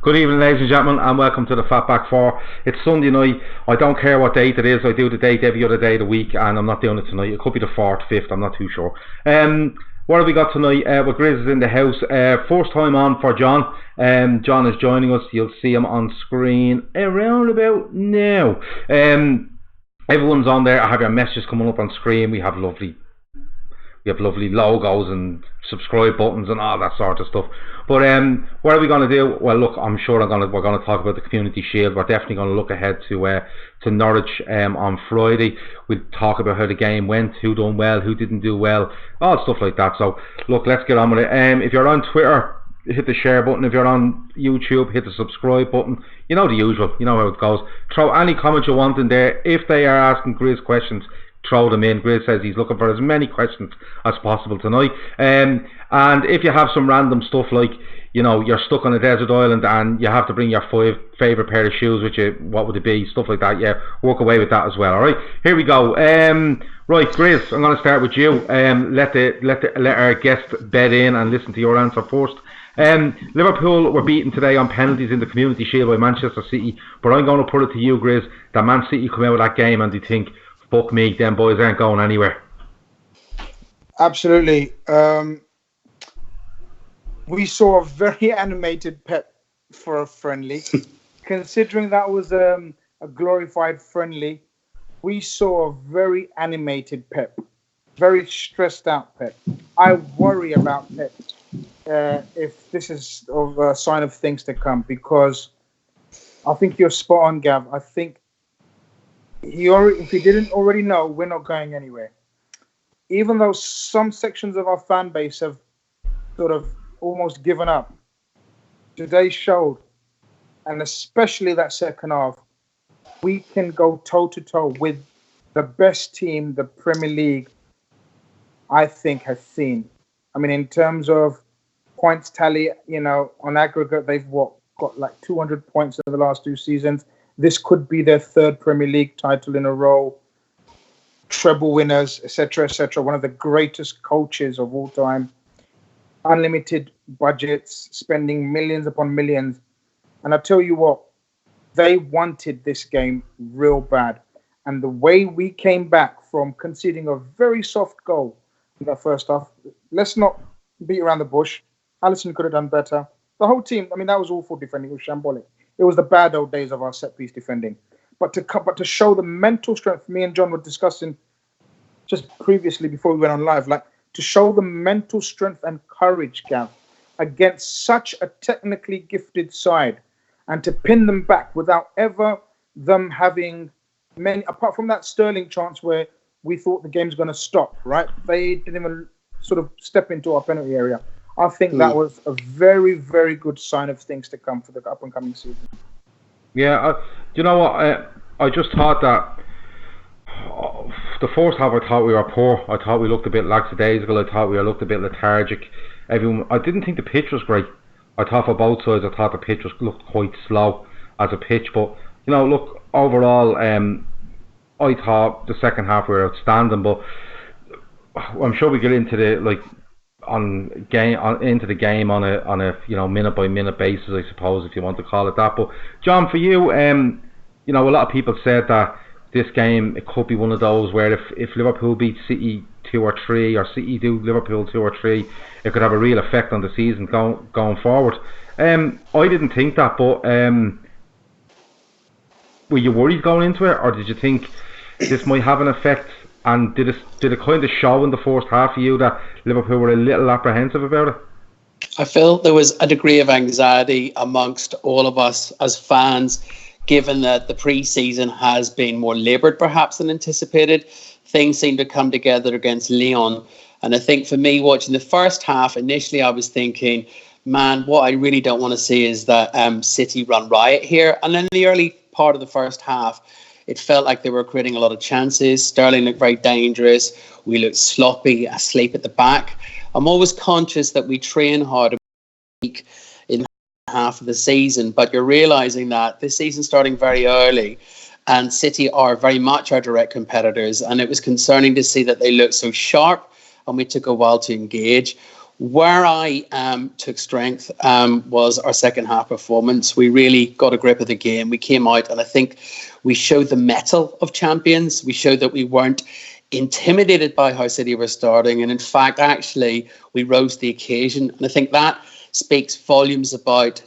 Good evening, ladies and gentlemen, and welcome to the FB4. It's Sunday night. I don't care what date it is. I do the date every other day of the week, and I'm not doing it tonight. It could be the 4th, 5th, I'm not too sure. What have we got tonight? Well, Grizz is in the house. First time on for John. John is joining us. You'll see him on screen around about now. Everyone's on there. I have your messages coming up on screen. We have lovely logos and subscribe buttons and all that sort of stuff. But what are we going to do? Well, look, I'm sure we're going to talk about the Community Shield. We're definitely going to look ahead to Norwich on Friday. We'll talk about how the game went, who done well, who didn't do well, all stuff like that. So look, let's get on with it. If you're on Twitter, hit the share button. If you're on YouTube, hit the subscribe button. You know the usual. You know how it goes. Throw any comments you want in there. If they are asking Grizz questions, throw them in. Grizz says he's looking for as many questions as possible tonight. And if you have some random stuff like, you know, you're stuck on a desert island and you have to bring your 5 favourite pair of shoes with you, what would it be? Stuff like that. Yeah, walk away with that as well. Alright, here we go. Right, Grizz, I'm going to start with you. Let our guest bed in and listen to your answer first. Liverpool were beaten today on penalties in the Community Shield by Manchester City, but I'm going to put it to you, Grizz, that Man City come out of that game and they think, fuck me, them boys aren't going anywhere. Absolutely. We saw a very animated Pep for a friendly. Considering that was a glorified friendly, we saw a very animated Pep. Very stressed out Pep. I worry about Pep if this is a sign of things to come, because I think you're spot on, Gav. I think if he didn't already know, we're not going anywhere. Even though some sections of our fan base have sort of almost given up, today showed, and especially that second half, we can go toe-to-toe with the best team the Premier League, I think, has seen. I mean, in terms of points tally, you know, on aggregate, they've got like 200 points in the last 2 seasons. This could be their 3rd Premier League title in a row. Treble winners, etc., etc. One of the greatest coaches of all time. Unlimited budgets, spending millions upon millions. And I tell you what, they wanted this game real bad. And the way we came back from conceding a very soft goal in the first half, let's not beat around the bush. Alisson could have done better. The whole team, I mean, that was awful defending. It was shambolic. It was the bad old days of our set-piece defending. But to show the mental strength, me and John were discussing just previously before we went on live, like to show the mental strength and courage, Gav, against such a technically gifted side, and to pin them back without ever them having many, apart from that Sterling chance where we thought the game's going to stop, right? They didn't even sort of step into our penalty area. I think that was a very, very good sign of things to come for the up-and-coming season. Yeah, you know what? I just thought that the first half, I thought we were poor. I thought we looked a bit lackadaisical. I thought we looked a bit lethargic. I didn't think the pitch was great. I thought for both sides, I thought the pitch looked quite slow as a pitch. But, you know, look, overall, I thought the second half we were outstanding. But I'm sure we get into the into the game on a you know, minute by minute basis, I suppose, if you want to call it that. But John, for you, you know, a lot of people said that this game, it could be one of those where if Liverpool beat City 2 or 3, or City do Liverpool 2 or 3, it could have a real effect on the season going forward. I didn't think that, but were you worried going into it, or did you think this might have an effect? And did it kind of show in the first half of you that Liverpool were a little apprehensive about it? I felt there was a degree of anxiety amongst all of us as fans, given that the pre-season has been more laboured perhaps than anticipated. Things seemed to come together against Lyon. And I think for me, watching the first half, initially I was thinking, man, what I really don't want to see is that City run riot here. And then in the early part of the first half, it felt like they were creating a lot of chances. Sterling looked very dangerous. We looked sloppy, asleep at the back. I'm always conscious that we train hard in half of the season, but you're realising that this season's starting very early and City are very much our direct competitors. And it was concerning to see that they looked so sharp and we took a while to engage. Where I took strength was our second half performance. We really got a grip of the game. We came out and I think we showed the mettle of champions. We showed that we weren't intimidated by how City were starting. And in fact, actually, we rose to the occasion. And I think that speaks volumes about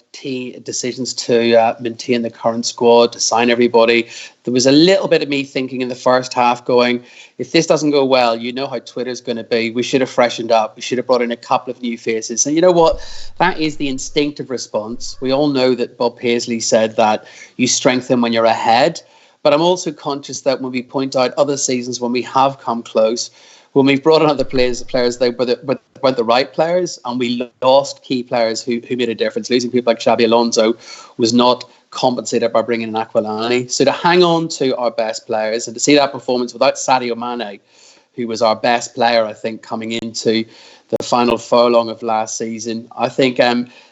decisions to maintain the current squad, to sign everybody. There was a little bit of me thinking in the first half going, if this doesn't go well, you know how Twitter's going to be. We should have freshened up. We should have brought in a couple of new faces. And you know what? That is the instinctive response. We all know that Bob Paisley said that you strengthen when you're ahead. But I'm also conscious that when we point out other seasons when we have come close, when we've brought in other players they weren't the right players, and we lost key players who made a difference. Losing people like Xabi Alonso was not compensated by bringing in Aquilani. So to hang on to our best players and to see that performance without Sadio Mane, who was our best player, I think, coming into the final furlong of last season, I think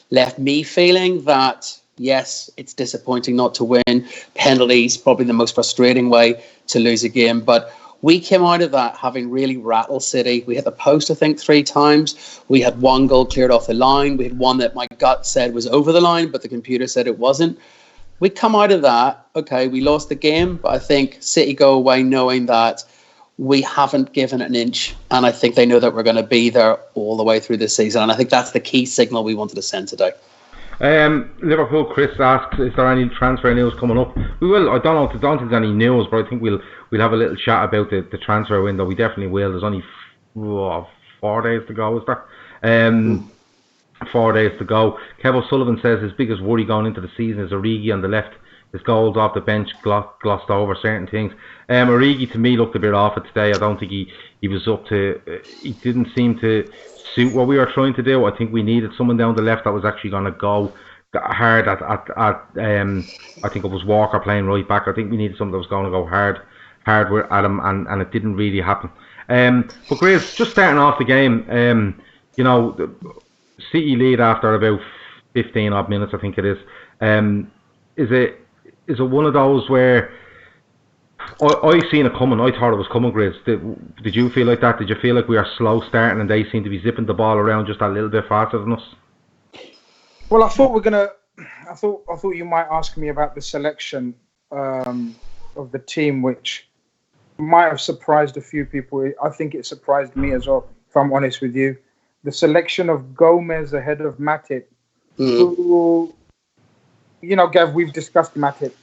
left me feeling that, yes, it's disappointing not to win. Penalties, probably the most frustrating way to lose a game. But we came out of that having really rattled City. We hit the post, I think, 3 times. We had 1 goal cleared off the line. We had one that my gut said was over the line, but the computer said it wasn't. We come out of that, okay, we lost the game, but I think City go away knowing that we haven't given an inch, and I think they know that we're going to be there all the way through this season, and I think that's the key signal we wanted to send today. Liverpool, Chris asks, is there any transfer news coming up? We will. I don't think there's any news, but I think we'll have a little chat about the transfer window. We definitely will. There's only 4 days to go, is there? 4 days to go. Kev O'Sullivan says his biggest worry going into the season is Origi on the left. His goals off the bench glossed over certain things. Origi to me looked a bit off it today. I don't think he was up to. He didn't seem to suit what we were trying to do. I think we needed someone down the left that was actually going to go hard at I think it was Walker playing right back. I think we needed someone that was going to go hard at him, and it didn't really happen. But Grizz, just starting off the game, City lead after about 15 odd minutes, I think it is. Is it one of those where I seen it coming? I thought it was coming, Grizz. Did you feel like that? Did you feel like we are slow starting and they seem to be zipping the ball around just a little bit faster than us? Well, I thought I thought you might ask me about the selection of the team, which might have surprised a few people. I think it surprised me as well, if I'm honest with you. The selection of Gomez ahead of Matip, who, Gav, we've discussed Matip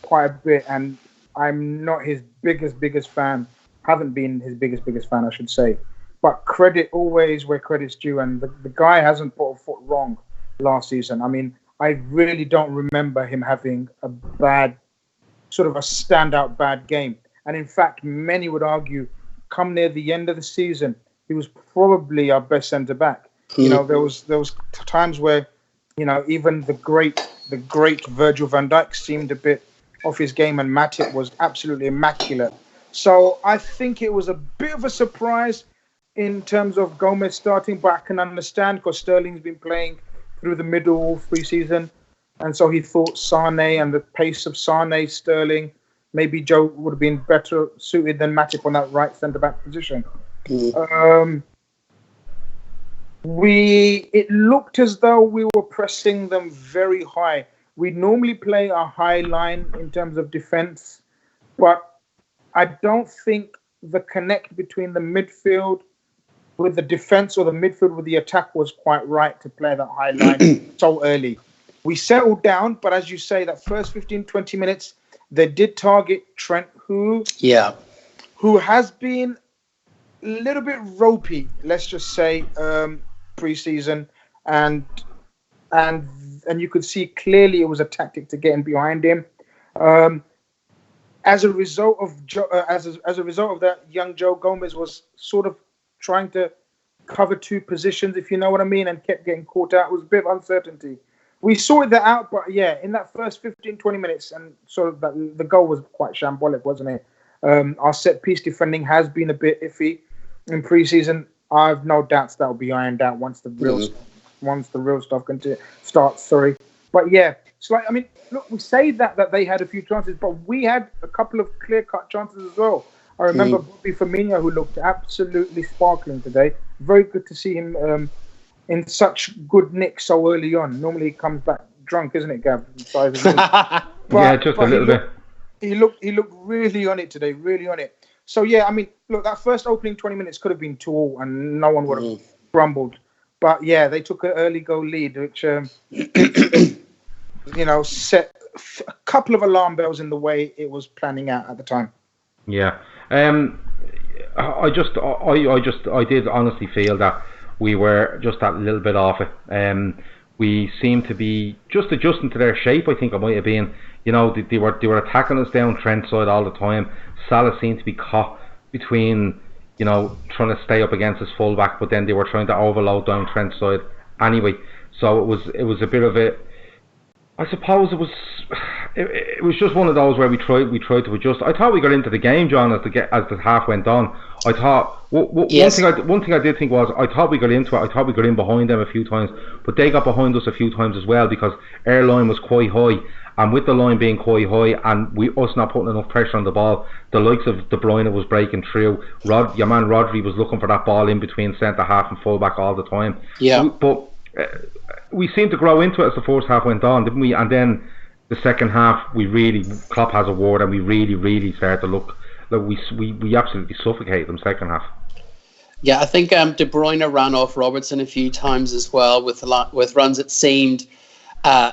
quite a bit, and I'm not his biggest fan. Haven't been his biggest fan, I should say. But credit always where credit's due, and the guy hasn't put a foot wrong last season. I mean, I really don't remember him having a standout bad game. And in fact, many would argue, come near the end of the season, he was probably our best centre back. There was times where, even the great Virgil van Dijk seemed a bit off his game, and Matip was absolutely immaculate. So I think it was a bit of a surprise in terms of Gomez starting, but I can understand because Sterling's been playing through the middle all pre-season, and so he thought Sane and the pace of Sane, Sterling, maybe Joe would have been better suited than Matip on that right centre-back position. It looked as though we were pressing them very high. We normally play a high line in terms of defence, but I don't think the connect between the midfield with the defence or the midfield with the attack was quite right to play that high line so early. We settled down, but as you say, that first 15, 20 minutes, they did target Trent, who has been a little bit ropey, let's just say, pre-season, and you could see clearly it was a tactic to get in behind him. As a result of that, young Joe Gomez was sort of trying to cover 2 positions, if you know what I mean, and kept getting caught out. It was a bit of uncertainty. We sorted that out, but yeah, in that first 15, 20 minutes, and sort of the goal was quite shambolic, wasn't it? Our set-piece defending has been a bit iffy in pre-season. I have no doubts that will be ironed out once the real stuff starts. Sorry, but yeah, it's like, I mean, look, we say that they had a few chances, but we had a couple of clear-cut chances as well. I remember Bobby Firmino, who looked absolutely sparkling today. very good to see him in such good nick so early on. Normally he comes back drunk, isn't it, Gav? Yeah, just a little bit. He looked really on it today, really on it. So yeah, I mean, look, that first opening 20 minutes could have been 2-2 and no one would have grumbled. But yeah, they took an early goal lead, which set a couple of alarm bells in the way it was planning out at the time. Yeah, I did honestly feel that we were just that little bit off it. We seemed to be just adjusting to their shape. I think it might have been, they were attacking us down Trent side all the time. Salah seemed to be caught between, trying to stay up against his fullback, but then they were trying to overload down Trent side anyway. So it was a bit of a, I suppose it was just one of those where we tried to adjust. I thought we got into the game, John, as the half went on. I thought yes. one thing I did think was I thought we got into it. I thought we got in behind them a few times, but they got behind us a few times as well because our line was quite high, and with the line being quite high and us not putting enough pressure on the ball, the likes of De Bruyne was breaking through. Your man Rodri was looking for that ball in between centre half and full back all the time. Yeah, but we seemed to grow into it as the first half went on, didn't we? And then the second half, Klopp has a word, and we really started to look like we absolutely suffocated them second half. Yeah, I think De Bruyne ran off Robertson a few times as well with runs that seemed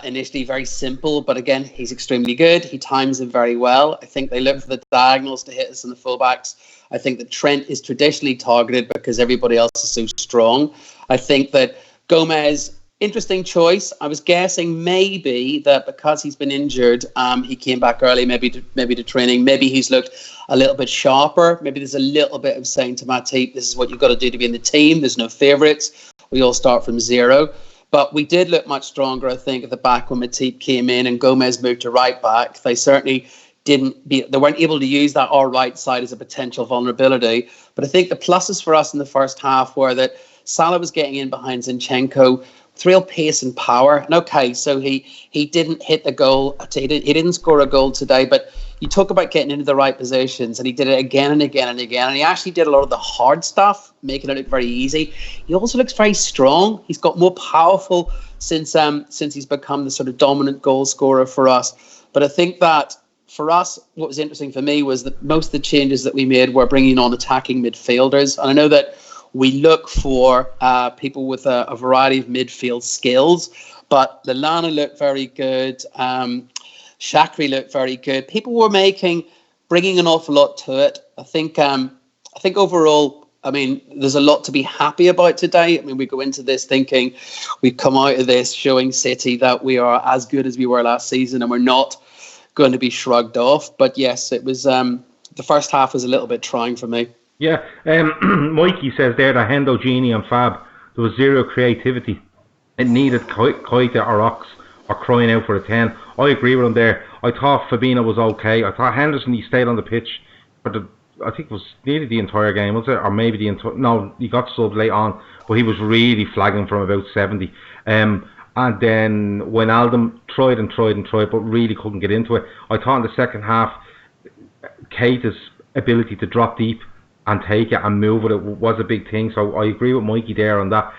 initially very simple, but again, he's extremely good. He times them very well. I think they look for the diagonals to hit us in the fullbacks. I think that Trent is traditionally targeted because everybody else is so strong. I think that Gomez, interesting choice. I was guessing maybe that because he's been injured, he came back early, maybe to training. Maybe he's looked a little bit sharper. Maybe there's a little bit of saying to Matip, this is what you've got to do to be in the team. There's no favourites. We all start from zero. But we did look much stronger, I think, at the back when Matip came in and Gomez moved to right back. They certainly they weren't able to use that our right side as a potential vulnerability. But I think the pluses for us in the first half were that Salah was getting in behind Zinchenko with real pace and power. And okay, so he didn't hit the goal. He didn't score a goal today, but you talk about getting into the right positions, and he did it again and again and again. And he actually did a lot of the hard stuff, making it look very easy. He also looks very strong. He's got more powerful since he's become the sort of dominant goal scorer for us. But I think that for us, what was interesting for me was that most of the changes that we made were bringing on attacking midfielders. And I know that we look for people with a variety of midfield skills, but Lallana looked very good. Shaqiri looked very good. People were bringing an awful lot to it. I think overall, I mean, there's a lot to be happy about today. I mean, we go into this thinking we've come out of this showing City that we are as good as we were last season, and we're not going to be shrugged off. But yes, it was the first half was a little bit trying for me. Yeah, Mikey says there that Hendo, Genie and Fab, there was zero creativity. It needed Keita or Ox or crying out for a 10. I agree with him there. I thought Fabinho was okay. I thought Henderson, he stayed on the pitch for I think it was nearly the entire game, was it? Or maybe no, he got subbed late on, but he was really flagging from about 70. And then Wijnaldum tried, but really couldn't get into it. I thought in the second half, Keita's ability to drop deep and take it and move with it was a big thing. So I agree with Mikey there on that.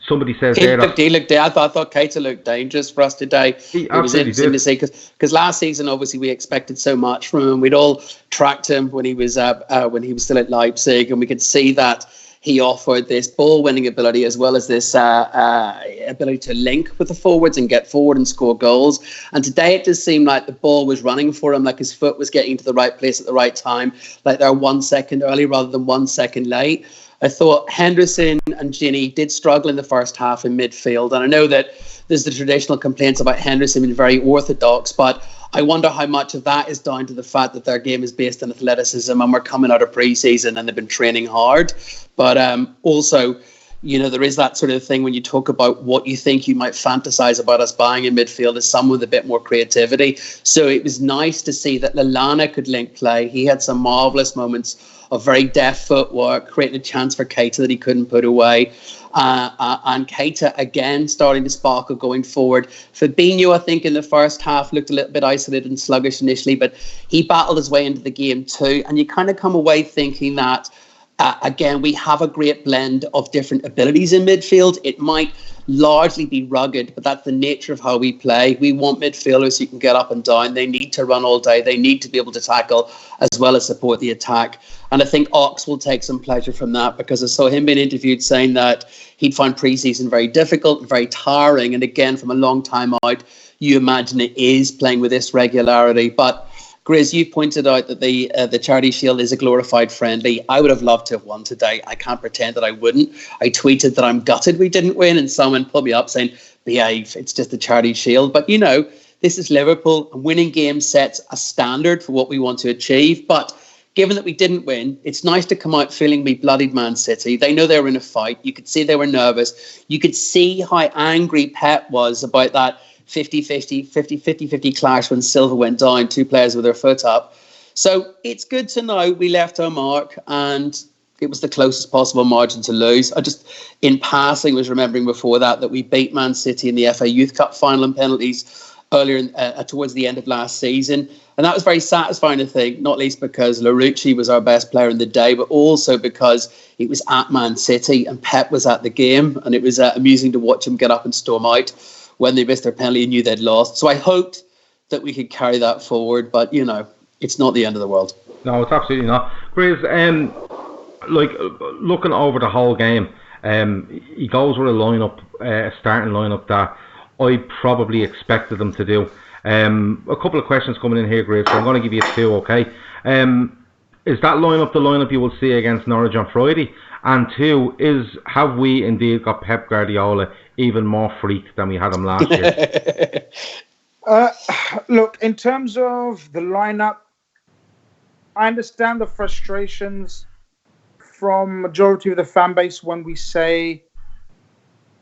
Somebody says I thought Keita looked dangerous for us today. It was interesting to see because last season obviously we expected so much from him. We'd all tracked him when he was still at Leipzig, and we could see that he offered this ball-winning ability as well as this ability to link with the forwards and get forward and score goals. And today it just seemed like the ball was running for him, like his foot was getting to the right place at the right time, like they're 1 second early rather than 1 second late. I thought Henderson and Ginny did struggle in the first half in midfield. And I know that there's the traditional complaints about Henderson being very orthodox, but I wonder how much of that is down to the fact that their game is based on athleticism and we're coming out of pre-season and they've been training hard. But also, you know, there is that sort of thing when you talk about what you think you might fantasize about us buying in midfield as someone with a bit more creativity. So it was nice to see that Lallana could link play. He had some marvellous moments of very deft footwork, creating a chance for Keita that he couldn't put away. And Keita, again, starting to sparkle going forward. Fabinho, I think, in the first half looked a little bit isolated and sluggish initially, but he battled his way into the game too. And you kind of come away thinking that Again, we have a great blend of different abilities in midfield. It might largely be rugged, but that's the nature of how we play. We want midfielders who can get up and down. They need to run all day. They need to be able to tackle as well as support the attack. And I think Ox will take some pleasure from that, because I saw him being interviewed saying that he'd find pre-season very difficult and very tiring. And again, from a long time out, you imagine it is playing with this regularity. But Grizz, you pointed out that the Charity Shield is a glorified friendly. I would have loved to have won today. I can't pretend that I wouldn't. I tweeted that I'm gutted we didn't win, and someone pulled me up saying, behave, it's just the Charity Shield. But, this is Liverpool, and winning games sets a standard for what we want to achieve. But given that we didn't win, it's nice to come out feeling we bloodied Man City. They know they were in a fight. You could see they were nervous. You could see how angry Pep was about that 50-50 clash when Silva went down, two players with their foot up. So it's good to know we left our mark, and it was the closest possible margin to lose. I just, in passing, was remembering before that we beat Man City in the FA Youth Cup final in penalties earlier towards the end of last season. And that was very satisfying, I think, not least because Larouci was our best player in the day, but also because it was at Man City and Pep was at the game, and it was amusing to watch him get up and storm out when they missed their penalty and knew they'd lost. So I hoped that we could carry that forward, but, it's not the end of the world. No, it's absolutely not. Grizz, looking over the whole game, he goes with a starting lineup that I probably expected them to do. A couple of questions coming in here, Grizz, so I'm going to give you two, okay? Is that lineup the lineup you will see against Norwich on Friday? And two, have we indeed got Pep Guardiola even more freak than we had him last year? Look, in terms of the lineup, I understand the frustrations from majority of the fan base when we say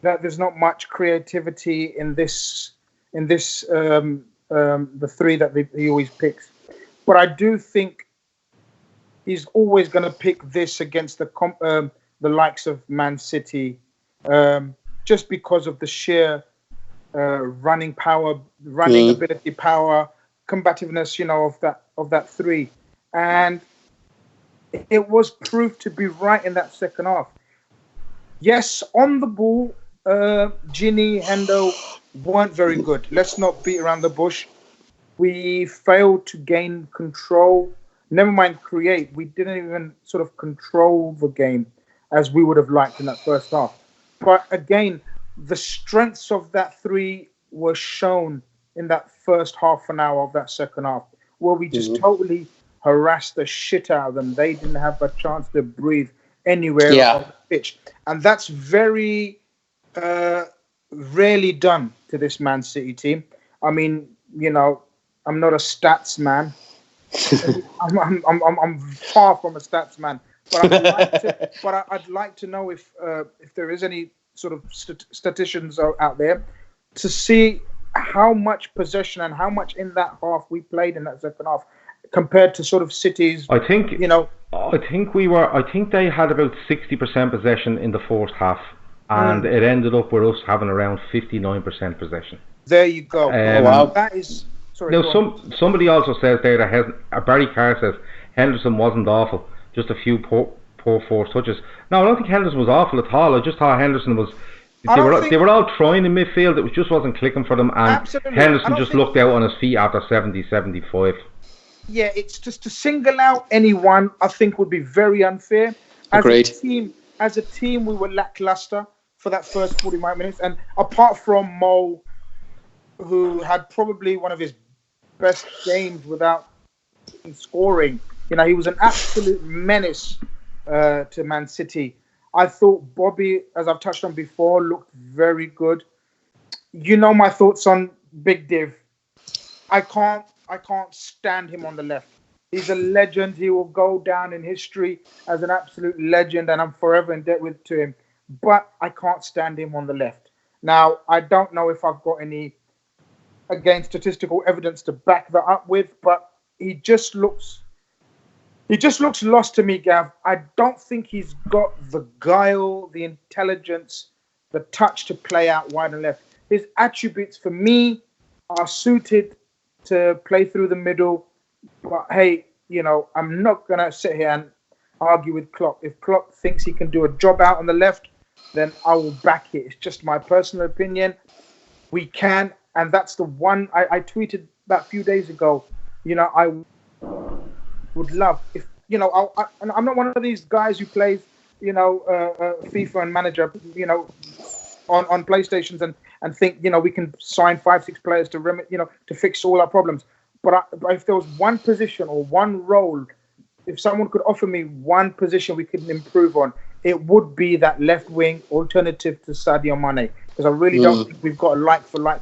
that there's not much creativity in this the three that he always picks. But I do think he's always going to pick this against the likes of Man City, just because of the sheer running power, ability, power, combativeness, of that three. And it was proved to be right in that second half. Yes, on the ball, Gini, Hendo weren't very good. Let's not beat around the bush. We failed to gain control. Never mind create. We didn't even sort of control the game as we would have liked in that first half. But again, the strengths of that three were shown in that first half an hour of that second half, where we just totally harassed the shit out of them. They didn't have a chance to breathe anywhere on the pitch. And that's very rarely done to this Man City team. I mean, I'm not a stats man. I'm far from a stats man. But I'd like to know if there is any sort of statisticians out there to see how much possession and how much in that half we played in that second half compared to sort of City's. I think they had about 60% possession in the first half, and it ended up with us having around 59% possession. There you go. Wow. That is. Sorry, now, somebody also says there that Barry Carr says Henderson wasn't awful, just a few poor forced touches. No, I don't think Henderson was awful at all. I just thought Henderson was. They were all trying in midfield. It just wasn't clicking for them, and Henderson just looked out on his feet after 70-75. Yeah, it's just to single out anyone, I think, would be very unfair. Agreed. As a team, we were lackluster for that first 45 minutes, and apart from Mo, who had probably one of his best games without scoring, he was an absolute menace to Man City. I thought Bobby, as I've touched on before, looked very good. My thoughts on Big Div. I can't stand him on the left. He's a legend. He will go down in history as an absolute legend, and I'm forever in debt to him. But I can't stand him on the left. Now, I don't know if I've got any, again, statistical evidence to back that up with, but he just looks lost to me, Gav. I don't think he's got the guile, the intelligence, the touch to play out wide and left. His attributes, for me, are suited to play through the middle. But hey, I'm not going to sit here argue with Klopp. If Klopp thinks he can do a job out on the left, then I will back it. It's just my personal opinion. We can, and that's the one I tweeted that a few days ago. I would love if and I'm not one of these guys who plays FIFA and manager on PlayStations and think we can sign 5-6 players to fix all our problems. But if there was one position or one role, if someone could offer me one position we could improve on, it would be that left wing alternative to Sadio Mane, because I really don't think we've got a like for like.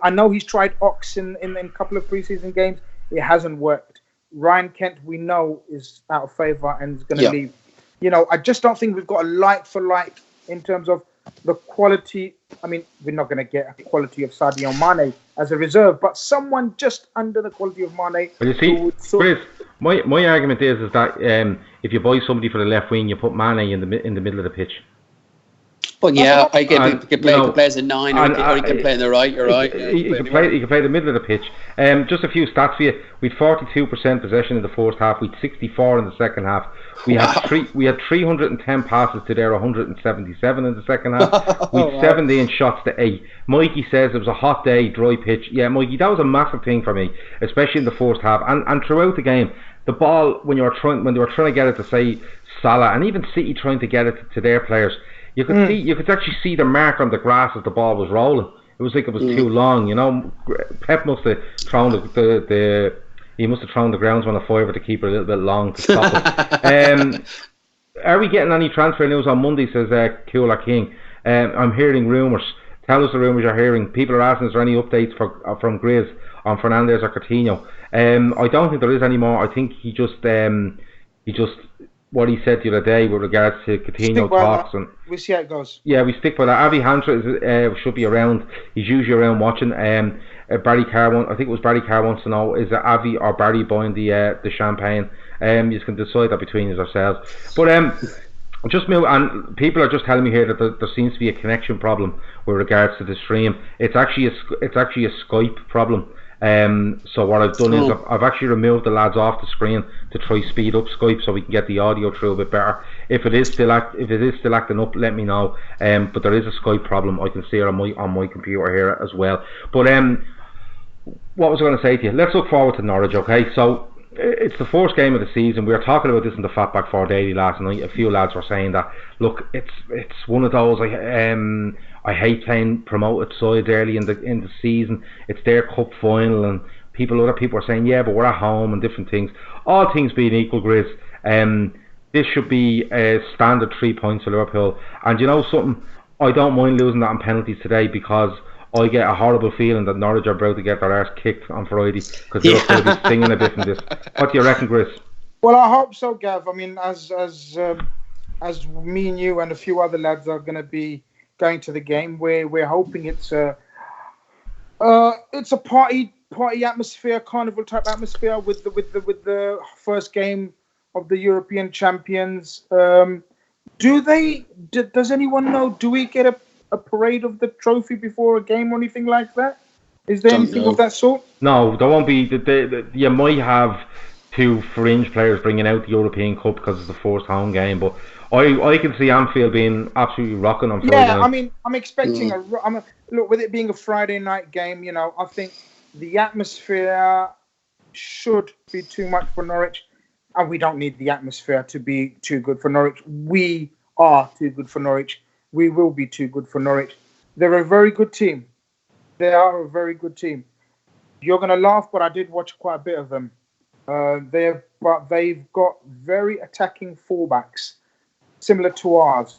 I know he's tried Ox in a couple of preseason games. It hasn't worked. Ryan Kent, we know, is out of favour and is going to leave. I just don't think we've got a like for like in terms of the quality. I mean, we're not going to get a quality of Sadio Mane as a reserve, but someone just under the quality of Mane. But you see, Chris, my argument is that if you buy somebody for the left wing, you put Mane in the middle of the pitch. Well, yeah, I can play as a 9, or he can play in the right. You're right. He can play the middle of the pitch. Just a few stats for you. We had 42% possession in the first half. We had 64 in the second half. We had 310 passes to their 177 in the second half. We had 17 shots to 8. Mikey says it was a hot day, dry pitch. Yeah, Mikey, that was a massive thing for me, especially in the first half and throughout the game. The ball, when they were trying to get it to, say, Salah, and even City trying to get it to their players, you could actually see the mark on the grass as the ball was rolling. It was like it was too long, Pep must have thrown the groundsman a fiver to keep it a little bit long to stop it. Are we getting any transfer news on Monday, says Kula King. I'm hearing rumours. Tell us the rumours you're hearing. People are asking, is there any updates from Grizz on Fernandes or Coutinho? I don't think there is anymore. I think he just what he said the other day with regards to Coutinho talks, and we'll see how it goes. Yeah, we stick by that. Avi Hantra should be around. He's usually around watching. Barry Carr, I think it was Barry Carr wants to know, is it Avi or Barry buying the champagne? You can decide that between yourselves. But just move, and people are just telling me here that there seems to be a connection problem with regards to the stream. It's actually a Skype problem. So what I've done is I've actually removed the lads off the screen to try speed up Skype so we can get the audio through a bit better. If it is still acting up, let me know. But there is a Skype problem. I can see it on my computer here as well. But what was I going to say to you? Let's look forward to Norwich, okay? So it's the first game of the season. We were talking about this in the Fatback 4 Daily last night. A few lads were saying that, look, it's one of those. I hate playing promoted sides early in the season. It's their cup final, and other people are saying, yeah, but we're at home and different things. All things being equal, Grizz, this should be a standard 3 points for Liverpool. And you know something? I don't mind losing that on penalties today, because I get a horrible feeling that Norwich are about to get their arse kicked on Friday, because they're going to be singing a bit from this. What do you reckon, Grizz? Well, I hope so, Gav. I mean, as me and you and a few other lads are going to be going to the game, we're hoping it's a party atmosphere, carnival type atmosphere with the first game of the European champions. Does anyone know? Do we get a parade of the trophy before a game or anything like that? Is there anything of that sort? No, there won't be. You might have two fringe players bringing out the European Cup because it's the first home game, but I can see Anfield being absolutely rocking on Friday night. I mean, I'm expecting look, with it being a Friday night game, I think the atmosphere should be too much for Norwich, and we don't need the atmosphere to be too good for Norwich. We are too good for Norwich. We will be too good for Norwich. They're a very good team. They are a very good team. You're going to laugh, but I did watch quite a bit of them. They've got very attacking fullbacks, similar to ours,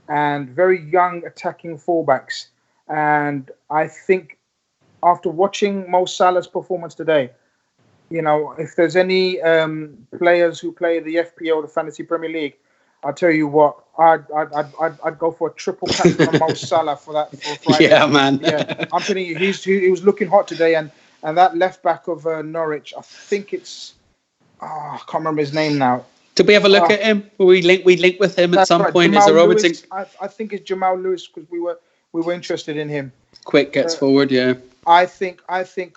and very young attacking fullbacks. And I think after watching Mo Salah's performance today, if there's any players who play the FPO, the Fantasy Premier League, I'll tell you what, I'd go for a triple captain on Mo Salah for Friday. Yeah, man. Yeah, I'm telling you, he was looking hot today, and that left back of Norwich, I think it's, I can't remember his name now. Did we have a look at him? We link with him at some point. Is there Robertson? I think it's Jamal Lewis, because we were interested in him. Quick gets forward, yeah. I think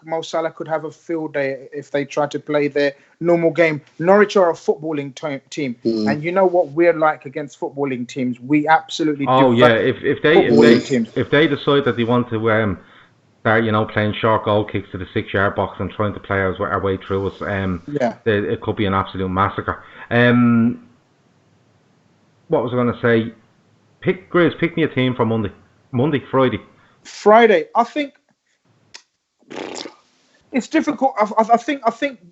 Mo Salah could have a field day if they try to play their normal game. Norwich are a footballing team, and you know what we're like against footballing teams. We absolutely if they decide that they want to start playing short goal kicks to the 6-yard box and trying to play our way through us, it could be an absolute massacre. What was I going to say? Grizz, pick me a team for Friday. I think it's difficult. I think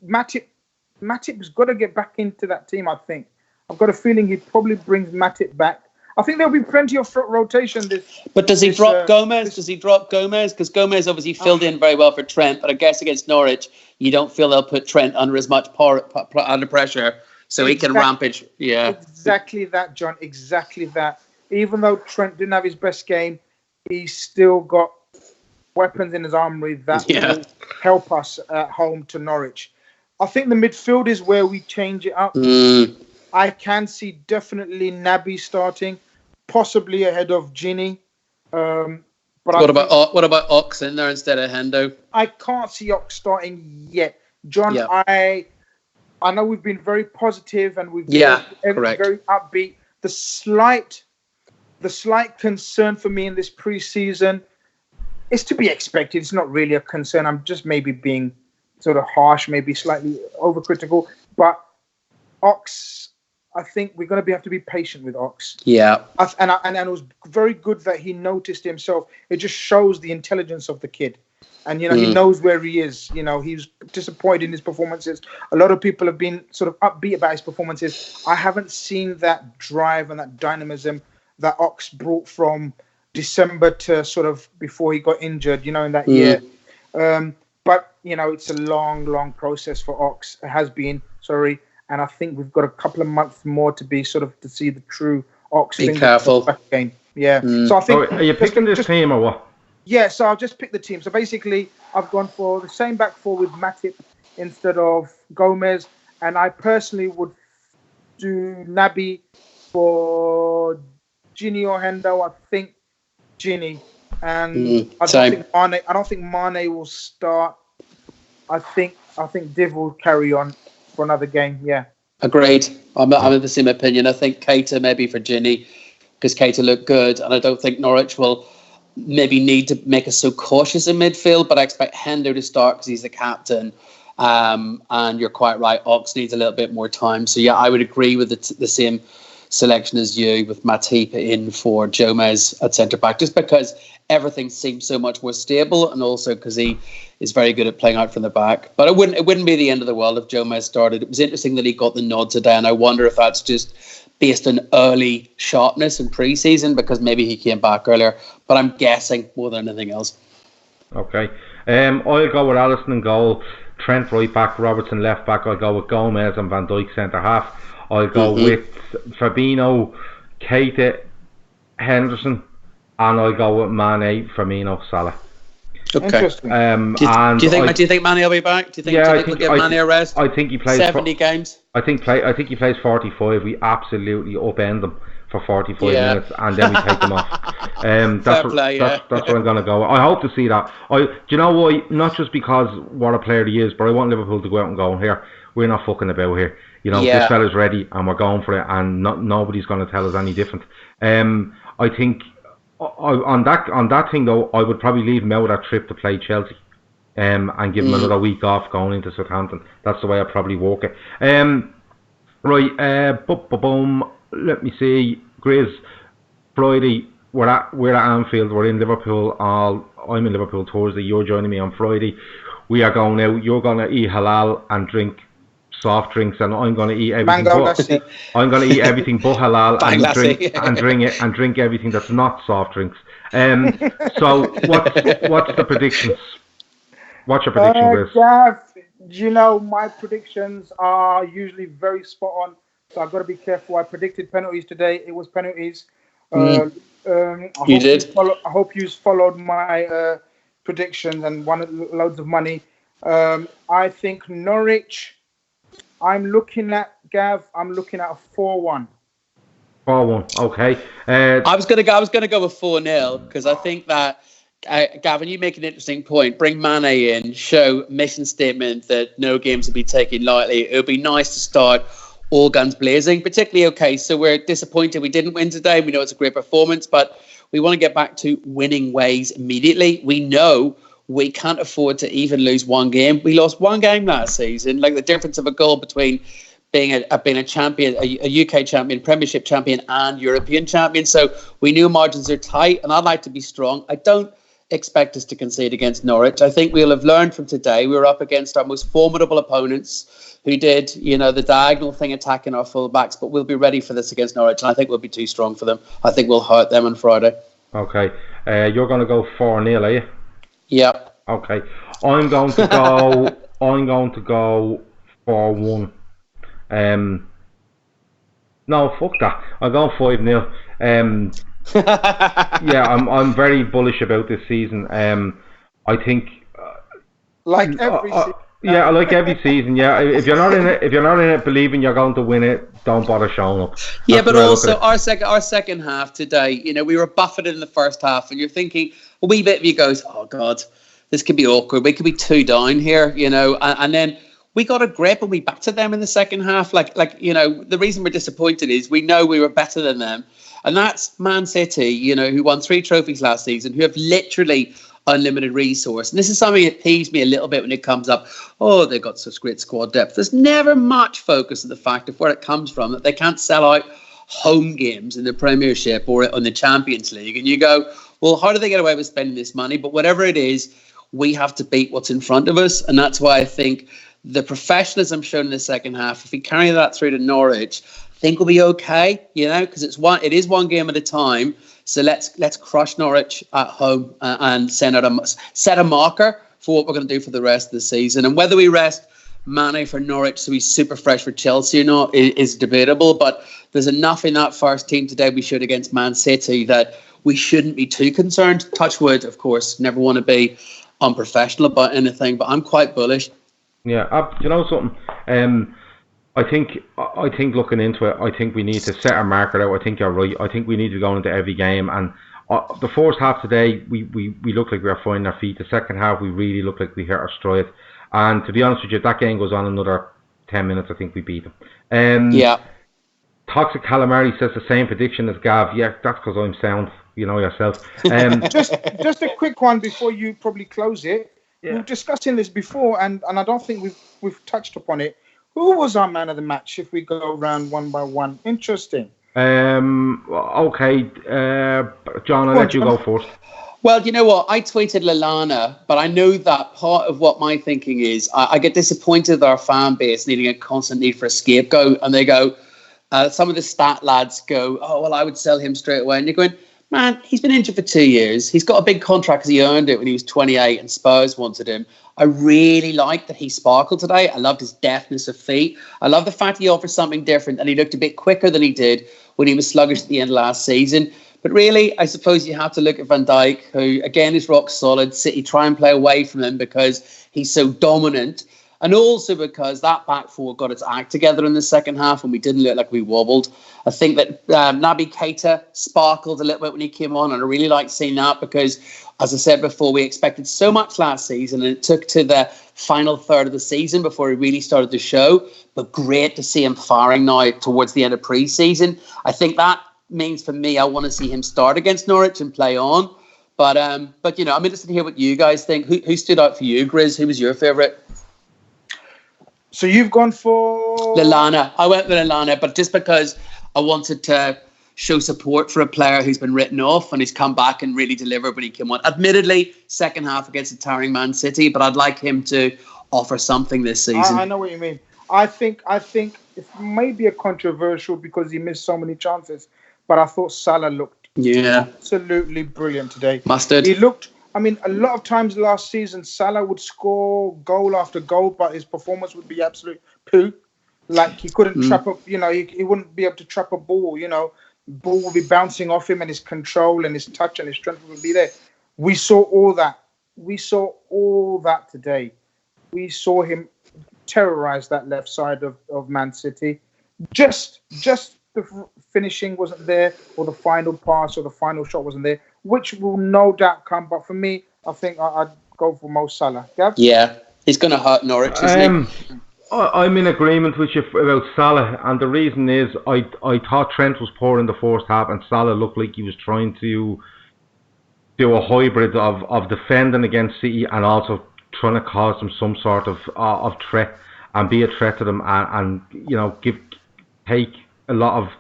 Matip's got to get back into that team. I think I've got a feeling he probably brings Matip back. I think there'll be plenty of rotation this. But does he drop Gomez? Does he drop Gomez? Because Gomez obviously filled in very well for Trent, but I guess against Norwich, you don't feel they'll put Trent under as much under pressure, so he can rampage. Yeah, exactly that, John. Exactly that. Even though Trent didn't have his best game, he's still got weapons in his armory that will help us at home to Norwich. I think the midfield is where we change it up. I can see definitely Naby starting, possibly ahead of Ginny. But what about Ox in there instead of Hendo? I can't see Ox starting yet, John. I know we've been very positive and we've been very upbeat. The slight concern for me in this pre-season is to be expected. It's not really a concern. I'm just maybe being sort of harsh, maybe slightly overcritical. But Ox, I think we're going to have to be patient with Ox. Yeah. And it was very good that he noticed himself. It just shows the intelligence of the kid. And, he knows where he is. He was disappointed in his performances. A lot of people have been sort of upbeat about his performances. I haven't seen that drive and that dynamism that Ox brought from December to sort of before he got injured, in that year. But, it's a long, long process for Ox. It has been, and I think we've got a couple of months more to see the true Ox. Be careful. Back again. Yeah. So I think. Are you picking this team or what? Yeah, so I'll just pick the team. So basically, I've gone for the same back four with Matip instead of Gomez, and I personally would do Naby for Ginny or Hendo. I think Ginny, and I don't think Mane will start. I think Div will carry on for another game. Yeah. Agreed. I'm of the same opinion. I think Keita maybe for Ginny because Keita looked good, and I don't think Norwich will maybe need to make us so cautious in midfield, but I expect Hendo to start because he's the captain. And you're quite right, Ox needs a little bit more time. So yeah, I would agree with the same selection as you, with Matip in for Gomez at centre back, just because everything seems so much more stable, and also because he is very good at playing out from the back. But it wouldn't be the end of the world if Gomez started. It was interesting that he got the nod today, and I wonder if that's just based on early sharpness in pre-season, because maybe he came back earlier. But I'm guessing more than anything else. Okay. I'll go with Alisson in goal, Trent right back, Robertson left back. I'll go with Gomez and Van Dijk centre half. I'll go with Fabinho, Keita, Henderson, and I'll go with Mane, Firmino, Salah. Okay. Interesting. Do you think Mane will be back? Do you think we'll give Mane a rest? I think he plays 70 games. I think he plays 45. We absolutely upend them for 45 minutes, and then we take them off. That's where I'm going to go. I hope to see that. Do you know why? Not just because what a player he is, but I want Liverpool to go out and go, here, we're not fucking about here. This fella's ready, and we're going for it, and nobody's going to tell us any different. I think on that thing though, I would probably leave him out of that trip to play Chelsea, and give him another week off going into Southampton. That's the way I'd probably work it. Boom. Let me see. Grizz, Friday. We're at Anfield. We're in Liverpool. I'm in Liverpool Thursday. You're joining me on Friday. We are going out. You're going to eat halal and drink soft drinks, and I'm going to eat everything. I'm going to eat everything but halal and drink everything that's not soft drinks. So what's the predictions? What's your prediction, Grizz? My predictions are usually very spot on, so I've got to be careful. I predicted penalties today. It was penalties. I hope you followed my predictions and won loads of money. I think Norwich. I'm looking at a 4-1. 4-1. Okay. I was gonna go with 4-0 because I think that Gavin, you make an interesting point. Bring Mane in, show mission statement that no games will be taken lightly. It would be nice to start all guns blazing, particularly, okay, so we're disappointed we didn't win today. We know it's a great performance, but we want to get back to winning ways immediately. We know we can't afford to even lose one game. We lost one game last season, like the difference of a goal between being a champion, a UK champion, Premiership champion, and European champion. So we knew margins are tight, and I'd like to be strong. I don't expect us to concede against Norwich. I think we'll have learned from today. We were up against our most formidable opponents who did, the diagonal thing attacking our fullbacks, but we'll be ready for this against Norwich, and I think we'll be too strong for them. I think we'll hurt them on Friday. Okay. You're going to go 4-0, are you? Yep. Okay. I'm going to go 4-1. No, fuck that. I'm going 5-0. Yeah, I'm very bullish about this season. I think like every season. Yeah, like every season. Yeah, if you're not in it, believing you're going to win it, don't bother showing up. Yeah, but also our second half today, we were buffeted in the first half, and you're thinking a wee bit of you goes, oh God, this could be awkward. We could be 2 down here, and then we got a grip and we battered them in the second half. The reason we're disappointed is we know we were better than them. And that's Man City, who won 3 trophies last season, who have literally unlimited resource. And this is something that peeves me a little bit when it comes up. Oh, they've got such great squad depth. There's never much focus on the fact of where it comes from, that they can't sell out home games in the Premiership or on the Champions League. And you go, well, how do they get away with spending this money? But whatever it is, we have to beat what's in front of us. And that's why I think the professionalism shown in the second half, if we carry that through to Norwich, I think we'll be okay, because it is one game at a time. So let's crush Norwich at home and set a marker for what we're going to do for the rest of the season. And whether we rest Mane for Norwich so he's super fresh for Chelsea or not is debatable. But there's enough in that first team today we showed against Man City that we shouldn't be too concerned. Touch wood, of course. Never want to be unprofessional about anything, but I'm quite bullish. Yeah, you know something. I think looking into it, I think we need to set our marker out. I think you're right. I think we need to go into every game. And the first half today, we looked like we were finding our feet. The second half, we really looked like we hit our stride. And to be honest with you, if that game goes on another 10 minutes, I think we beat them. Yeah. Toxic Calamari says the same prediction as Gav. Yeah, that's because I'm sound. You know yourself. Just a quick one before you probably close it. Yeah. We were discussing this before, and I don't think we've touched upon it. Who was our man of the match if we go around one by one? Interesting. Okay. John, I'll let you go first. Well, you know what? I tweeted Lallana, but I know that part of what my thinking is, I get disappointed with our fan base needing a constant need for a scapegoat. And they go, some of the stat lads go, oh, well, I would sell him straight away. And you're going, man, he's been injured for 2 years. He's got a big contract because he earned it when he was 28 and Spurs wanted him. I really liked that he sparkled today. I loved his deftness of feet. I love the fact he offered something different and he looked a bit quicker than he did when he was sluggish at the end of last season. But really, I suppose you have to look at Van Dijk, who, again, is rock solid. City try and play away from him because he's so dominant. And also because that back four got its act together in the second half and we didn't look like we wobbled. I think that Naby Keita sparkled a little bit when he came on, and I really like seeing that because, as I said before, we expected so much last season and it took to the final third of the season before he really started to show. But great to see him firing now towards the end of pre-season. I think that means for me, I want to see him start against Norwich and play on. But you know, I'm interested to hear what you guys think. Who stood out for you, Grizz? Who was your favourite? So you've gone for Lallana. I went with Lallana, but just because I wanted to show support for a player who's been written off and he's come back and really delivered when he came on. Admittedly, second half against a tiring Man City, but I'd like him to offer something this season. I know what you mean. I think it may be a controversial because he missed so many chances, but I thought Salah looked absolutely brilliant today. Mustard. He looked. I mean, a lot of times last season, Salah would score goal after goal, but his performance would be absolute poo. Like he couldn't trap up, you know, he wouldn't be able to trap a ball, you know. Ball would be bouncing off him and his control and his touch and his strength would be there. We saw all that. We saw all that today. We saw him terrorize that left side of Man City. Just the finishing wasn't there, or the final pass or the final shot wasn't there. which will no doubt come. But for me, I think I'd go for Mo Salah. Gav? Yeah, he's going to hurt Norwich, isn't he? I'm in agreement with you about Salah, and the reason is I thought Trent was poor in the first half, and Salah looked like he was trying to do a hybrid of defending against City and also trying to cause them some sort of threat and be a threat to them, and you know, take a lot of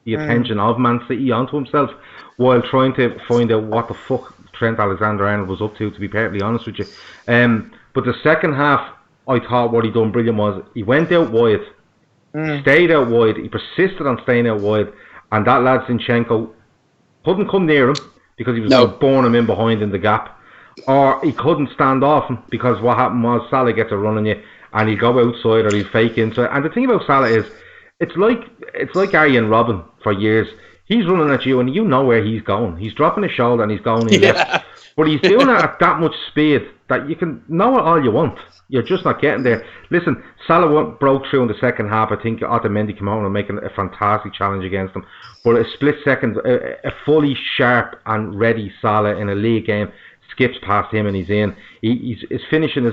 the attention of Man City onto himself, while trying to find out what the fuck Trent Alexander-Arnold was up to be perfectly honest with you. But the second half, I thought what he done brilliant was he went out wide, stayed out wide, he persisted on staying out wide, and that lad Zinchenko couldn't come near him because he was going to burn him in behind in the gap, or he couldn't stand off him because what happened was Salah gets a run on you and he'll go outside or he'll fake inside. And the thing about Salah is it's like Arjen Robben for years. He's running at you and you know where he's going. He's dropping his shoulder and he's going in left. But he's doing it at that much speed that you can know it all you want. You're just not getting there. Listen, Salah broke through in the second half. I think Otamendi came out and making a fantastic challenge against him. But a split second, a fully sharp and ready Salah in a league game skips past him and he's in. His finishing